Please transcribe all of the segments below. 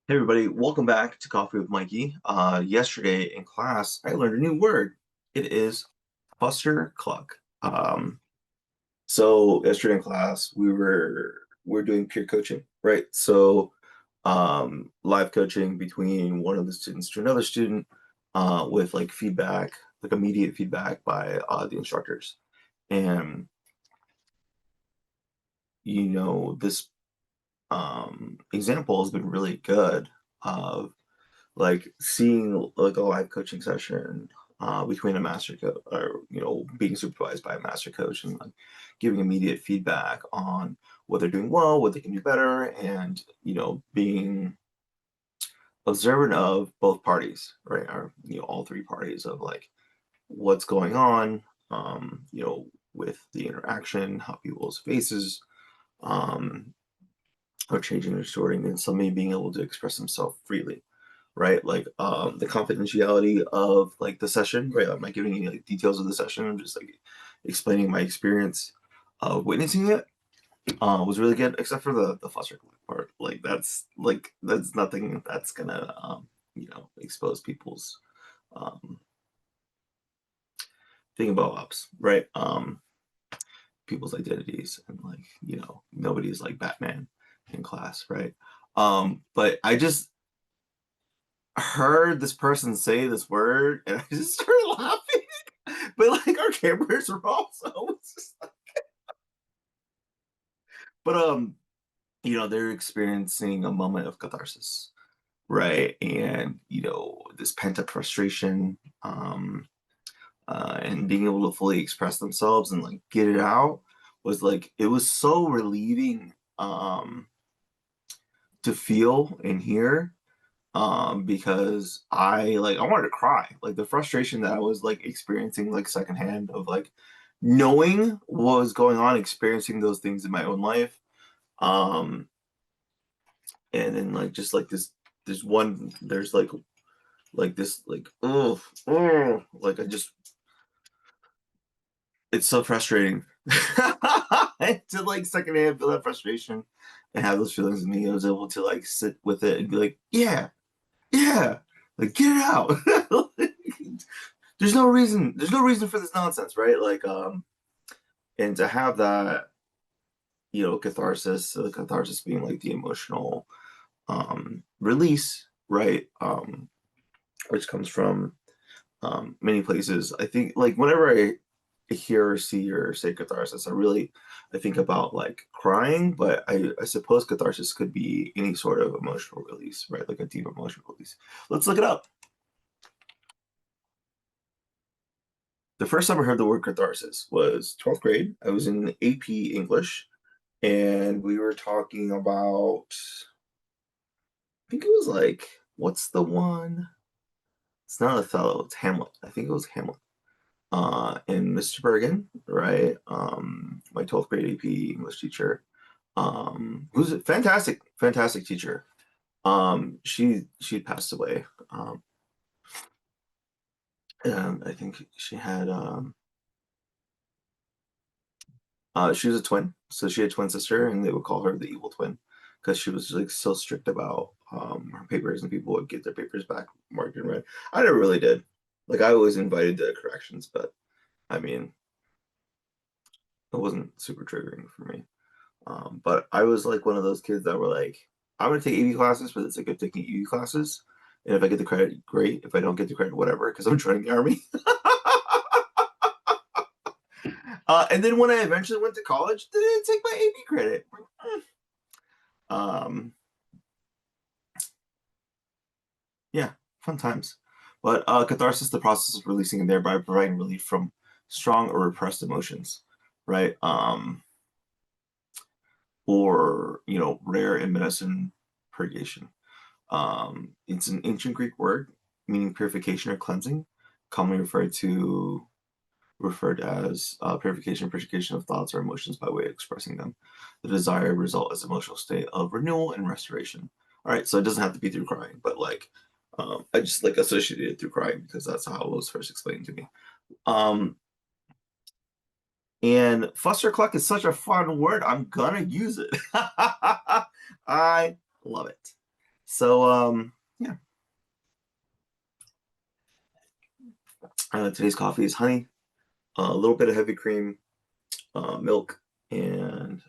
Hey everybody, welcome back to Coffee with Mikey. Yesterday in class, I learned a new word. It is Fuster Cluck. So yesterday in class, we're doing peer coaching, right? So live coaching between one of the students to another student, with like feedback, like immediate feedback by the instructors. And this example has been really good of like seeing like a live coaching session between a master coach, or being supervised by a master coach, and like giving immediate feedback on what they're doing well, what they can do better, and being observant of both parties, right? Or all three parties of like what's going on, with the interaction, how people's faces um, are changing or distorting, and somebody being able to express themselves freely, right? Like the confidentiality of like the session, right? I'm not giving any like details of the session. I'm just like explaining my experience of witnessing it. Was really good, except for the foster part. That's nothing that's gonna expose people's um thing about ops, right? People's identities, and like nobody's like Batman in class, right? But I just heard this person say this word and I just started laughing. But like our cameras were off, so it's just like, but they're experiencing a moment of catharsis, right? And this pent-up frustration, and being able to fully express themselves and like get it out was like it was so relieving to feel and hear, because I wanted to cry. Like the frustration that I was like experiencing like secondhand of like knowing what was going on, experiencing those things in my own life. Um and then like just like there's like this like like I just it's so frustrating to like secondhand feel that frustration and have those feelings in me. I was able to like sit with it and be like, yeah, like get it out. There's no reason for this nonsense, right? Like and to have that, catharsis, so the catharsis being like the emotional release, right? Which comes from many places. I think like whenever I hear or see or say catharsis, I think about like crying, but I suppose catharsis could be any sort of emotional release, right? Like a deep emotional release. Let's look it up. The first time I heard the word catharsis was 12th grade. I was in AP English, and we were talking about, I think it was like, what's the one? It's not Othello, it's Hamlet. I think it was Hamlet. And Mr. Bergen, right? My 12th grade AP English teacher, who's a fantastic teacher. She passed away. And I think she was a twin, so she had a twin sister, and they would call her the evil twin because she was like so strict about her papers, and people would get their papers back marked in red. I never really did. Like I always invited to corrections, but I mean, it wasn't super triggering for me. But I was like one of those kids that were like, I'm gonna take AV classes for the sake of taking AV classes, and if I get the credit, great. If I don't get the credit, whatever, because I'm joining the army. And then when I eventually went to college, they didn't take my AP credit. Um, yeah, fun times. But catharsis, the process of releasing and thereby providing relief from strong or repressed emotions, right? Or rare in medicine, purgation. It's an ancient Greek word meaning purification or cleansing, commonly referred as purification, purification of thoughts or emotions by way of expressing them. The desired result is emotional state of renewal and restoration. All right, so it doesn't have to be through crying, but like I just like associated it through crying because that's how it was first explained to me. Um, and Fuster Cluck is such a fun word. I'm gonna use it. I love it. So yeah. Today's coffee is honey, a little bit of heavy cream, milk, and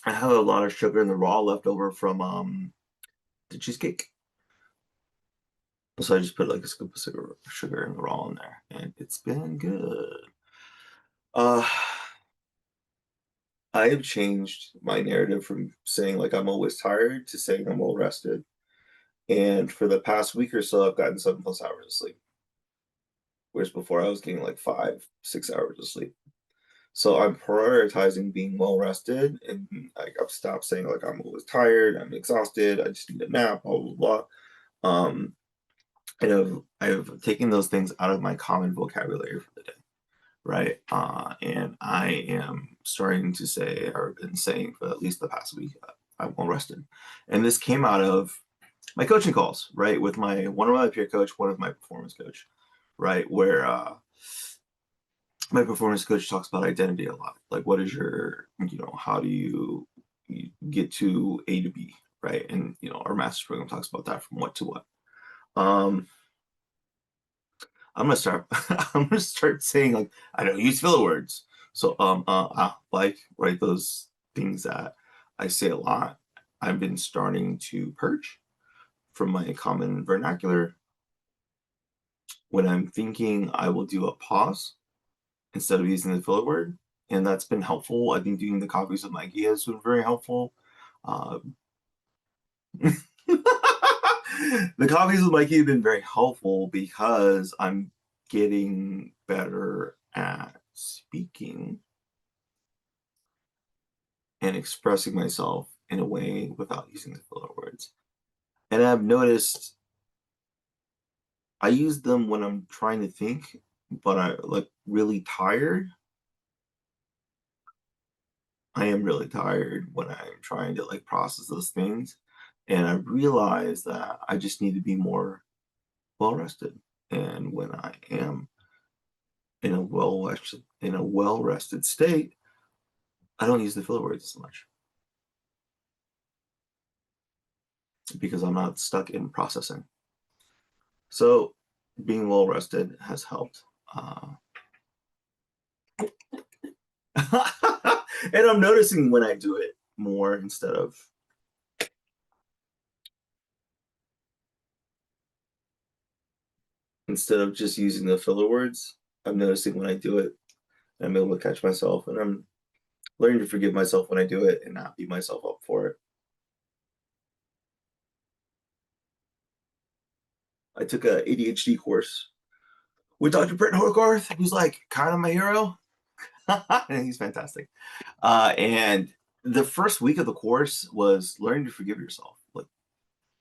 I have a lot of sugar in the raw left over from the cheesecake. So I just put like a scoop of sugar in the raw in there, and it's been good. Uh, I have changed my narrative from saying like I'm always tired to saying I'm well rested. And for the past week or so, I've gotten 7+ hours of sleep, whereas before I was getting like 5, 6 hours of sleep. So I'm prioritizing being well rested, and like I've stopped saying like I'm always tired, I'm exhausted, I just need a nap, blah blah blah. Um, and I've taken those things out of my common vocabulary for the day, right? And I am starting to say, or been saying for at least the past week, I'm well rested, and this came out of my coaching calls, right, with my one of my peer coach, one of my performance coach, right, where my performance coach talks about identity a lot. Like, what is your, how do you get to A to B, right? And our master's program talks about that from what to what. Um, I'm gonna start. I'm gonna start saying like I don't use filler words. So like right those things that I say a lot. I've been starting to purge from my common vernacular. When I'm thinking, I will do a pause instead of using the filler word, and that's been helpful. I think doing the copies with Mikey has been very helpful. Uh, the copies with Mikey have been very helpful because I'm getting better at speaking and expressing myself in a way without using the filler words. And I've noticed I use them when I'm trying to think, but I like really tired. I am really tired when I'm trying to like process those things. And I realize that I just need to be more well rested. And when I am in a well rested state, I don't use the filler words as much because I'm not stuck in processing. So being well rested has helped. And I'm noticing when I do it more instead of just using the filler words. I'm noticing when I do it, I'm able to catch myself, and I'm learning to forgive myself when I do it and not beat myself up for it. I took a ADHD course with Dr. Brent Horgarth, who's like kind of my hero. And he's fantastic. And the first week of the course was learning to forgive yourself, like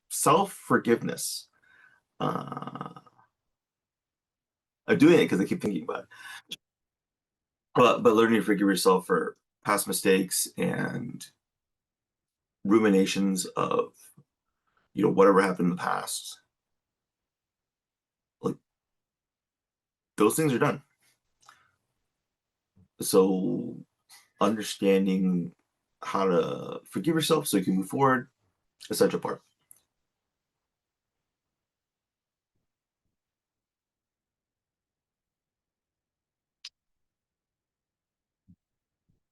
self-forgiveness. I'm doing it because I keep thinking about it. But learning to forgive yourself for past mistakes and ruminations of whatever happened in the past, like those things are done. So understanding how to forgive yourself so you can move forward, essential part.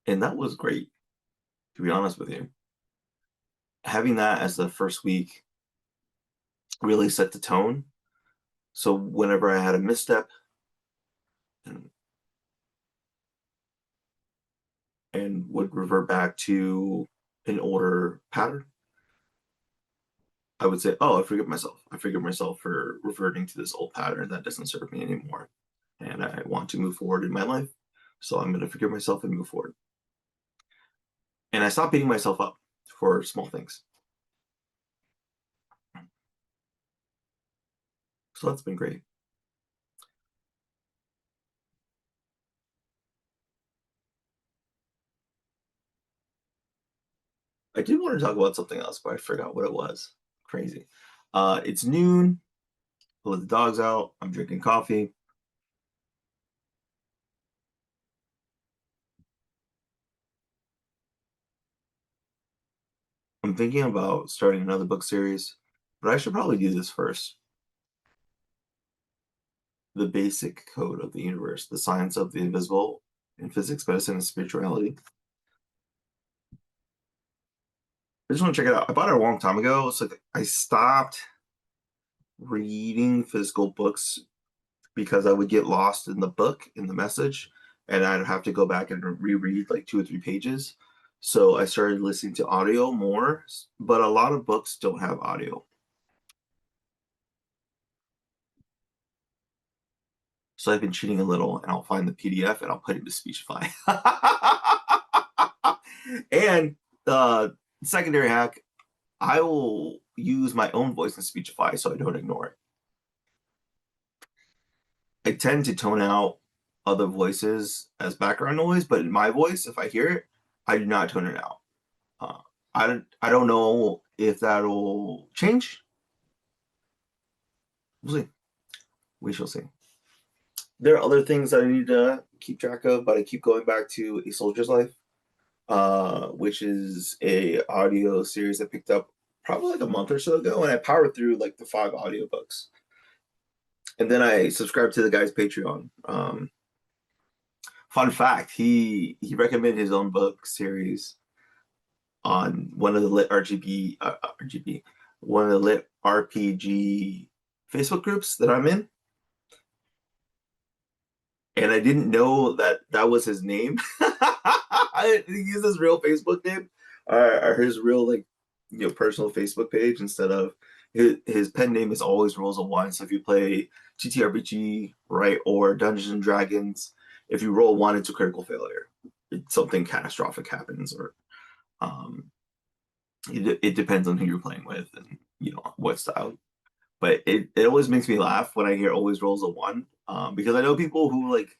And that was great, to be honest with you. Having that as the first week really set the tone. So whenever I had a misstep and, and would revert back to an older pattern, I would say, oh, I forgive myself. I forgive myself for reverting to this old pattern that doesn't serve me anymore. And I want to move forward in my life. So I'm going to forgive myself and move forward. And I stopped beating myself up for small things. So that's been great. I did want to talk about something else, but I forgot what it was. Crazy. It's noon. I let the dogs out. I'm drinking coffee. I'm thinking about starting another book series, but I should probably do this first. The Basic Code of the Universe, the Science of the Invisible in Physics, Medicine, and Spirituality. I just want to check it out. I bought it a long time ago, so I stopped reading physical books because I would get lost in the book, in the message, and I'd have to go back and reread like 2 or 3 pages. So I started listening to audio more, but a lot of books don't have audio. So I've been cheating a little, and I'll find the PDF and I'll put it into Speechify. And the secondary hack, I will use my own voice in Speechify so I don't ignore it. I tend to tone out other voices as background noise, but in my voice, if I hear it, I do not tone it out. Uh, I don't know if that'll change. We'll see. We shall see. There are other things that I need to keep track of, but I keep going back to A Soldier's Life, which is a audio series I picked up probably like a month or so ago, and I powered through like the 5 audiobooks. And then I subscribed to the guy's Patreon. Fun fact, he recommended his own book series on one of the lit RGB, one of the lit RPG Facebook groups that I'm in. And I didn't know that that was his name. I think he's his real Facebook name, or his real like personal Facebook page instead of his pen name is always Rolls of One. So if you play TTRPG, right, or Dungeons and Dragons, if you roll 1, it's a critical failure. Something catastrophic happens, or it depends on who you're playing with and what style. But it always makes me laugh when I hear always rolls a 1, because I know people who like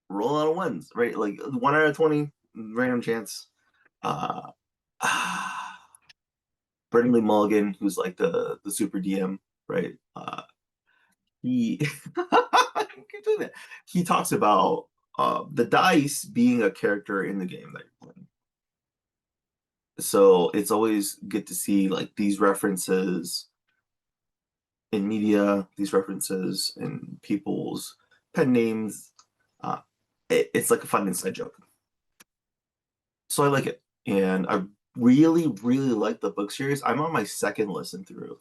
roll out of 1s, right? Like 1 out of 20, random chance. Uh, Brendan Lee Mulligan, who's like the super DM, right? He he talks about the dice being a character in the game that you're playing. So it's always good to see like these references in media, these references in people's pen names. It's like a fun inside joke. So I like it. And I really, really like the book series. I'm on my second listen through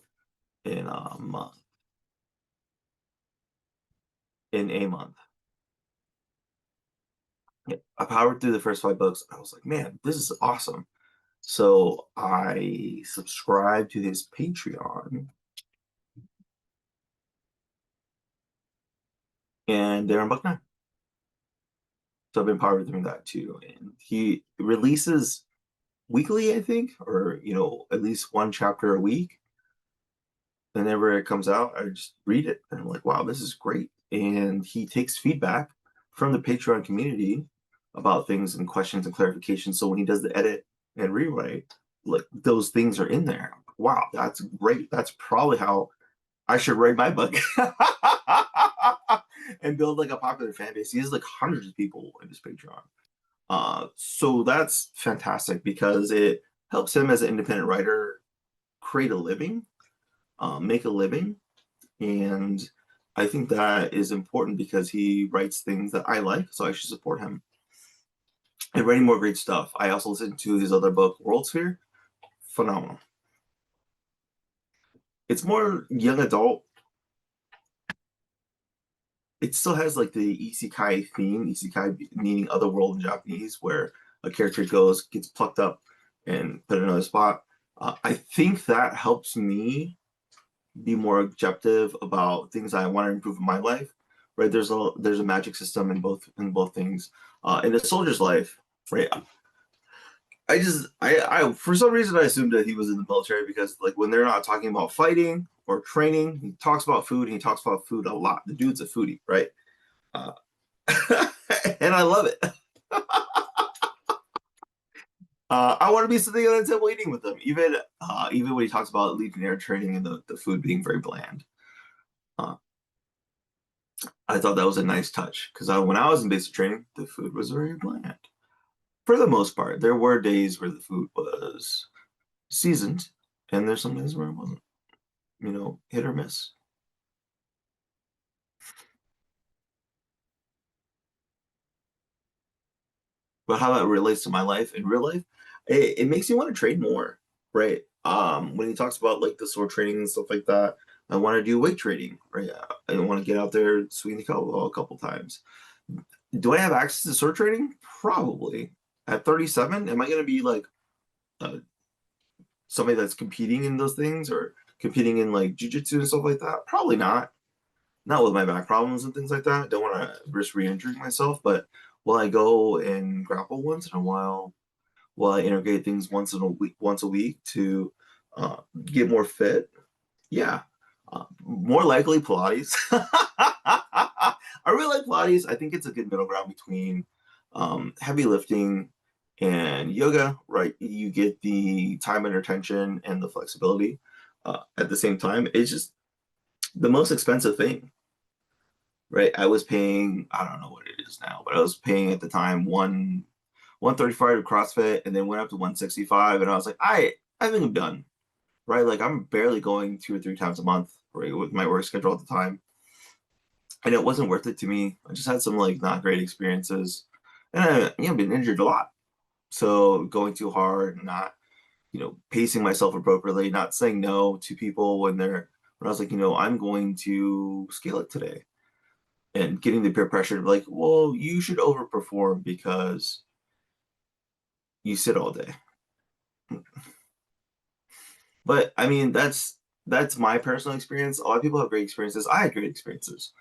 in a month. In a month. Yeah, I powered through the first 5 books. I was like, man, this is awesome. So I subscribed to his Patreon, and they're on book 9. So I've been powered through that too. And he releases weekly, I think, or at least 1 chapter a week. Whenever it comes out, I just read it, and I'm like, wow, this is great. And he takes feedback from the Patreon community about things and questions and clarifications. So when he does the edit and rewrite, like those things are in there. Wow, that's great. That's probably how I should write my book and build like a popular fan base. He has like hundreds of people in his Patreon. So that's fantastic because it helps him as an independent writer create a living, make a living. And I think that is important because he writes things that I like, so I should support him. And writing more great stuff. I also listened to his other book, World Sphere. Phenomenal. It's more young adult. It still has like the isekai theme, isekai meaning other world in Japanese, where a character gets plucked up and put in another spot. I think that helps me be more objective about things I want to improve in my life. Right? There's a magic system in both things. In a soldier's life, right? I for some reason I assumed that he was in the military because like when they're not talking about fighting or training, he talks about food and he talks about food a lot. The dude's a foodie, right? Uh, and I love it. I want to be sitting on the table eating with them, even when he talks about Legionnaire training and the food being very bland. I thought that was a nice touch because when I was in basic training, the food was very bland. For the most part, there were days where the food was seasoned, and there's some days where I wasn't. Hit or miss. But how that relates to my life in real life, it makes me want to train more, right? When he talks about like the sword training and stuff like that, I want to do weight training, right? I want to get out there, swing the kettlebell a couple times. Do I have access to sword training? Probably. At 37, am I going to be like uh, somebody that's competing in those things or competing in like jujitsu and stuff like that? Probably not. Not with my back problems and things like that. Don't want to risk re-injuring myself, but will I go and grapple once in a while? Will I integrate things once a week to get more fit? Yeah. More likely Pilates. I really like Pilates. I think it's a good middle ground between heavy lifting and yoga, right? You get the time under tension and the flexibility at the same time. It's just the most expensive thing, right? I was paying, I don't know what it is now, but I was paying at the time 135 to CrossFit and then went up to 165. And I was like, I think I'm done, right? Like I'm barely going 2 or 3 times a month, right, with my work schedule at the time. And it wasn't worth it to me. I just had some like not great experiences. And been injured a lot. So going too hard, not, pacing myself appropriately, not saying no to people when I was like, I'm going to scale it today. And getting the peer pressure to be like, well, you should overperform because you sit all day. But I mean, that's my personal experience. A lot of people have great experiences. I had great experiences.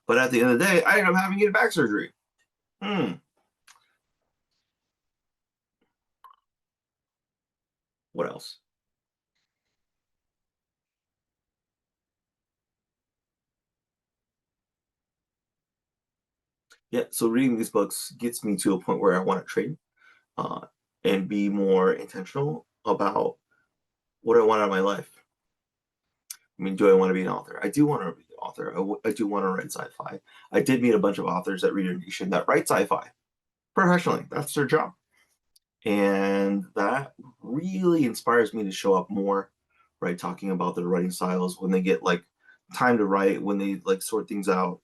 But at the end of the day, I ended up having to get back surgery. Hmm. What else? Yeah, so reading these books gets me to a point where I want to train uh, and be more intentional about what I want out of my life. I mean, do I want to be an author? I do want to be an author. I do want to write sci-fi. I did meet a bunch of authors at Reader Nation that write sci-fi professionally. That's their job. And that really inspires me to show up more, right? Talking about their writing styles when they get like time to write, when they like sort things out,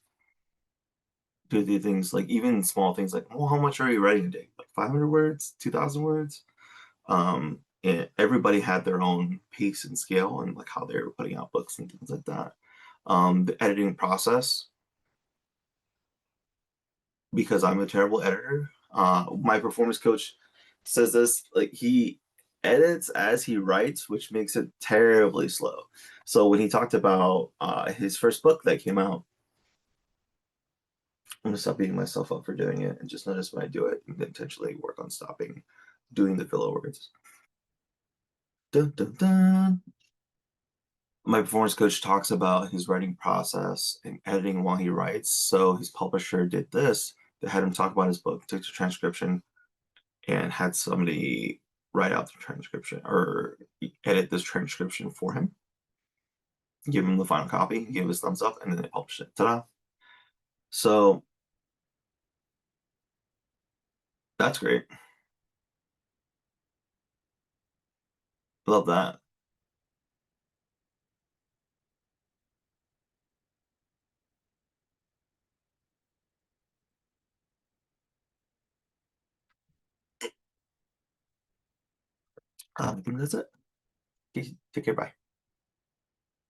do the things like even small things like, well, how much are you writing a day? Like 500 words, 2,000 words? And everybody had their own pace and scale and like how they were putting out books and things like that. The editing process, because I'm a terrible editor. My performance coach says this, like he edits as he writes, which makes it terribly slow. So when he talked about his first book that came out, I'm gonna stop beating myself up for doing it and just notice when I do it and intentionally work on stopping doing the filler words. Dun, dun, dun. My performance coach talks about his writing process and editing while he writes. So his publisher did this. They had him talk about his book, took the transcription, and had somebody write out the transcription or edit this transcription for him, give him the final copy, give his thumbs up, and then they published it. Ta-da! So that's great. Love that. I think that's it. Take care. Bye.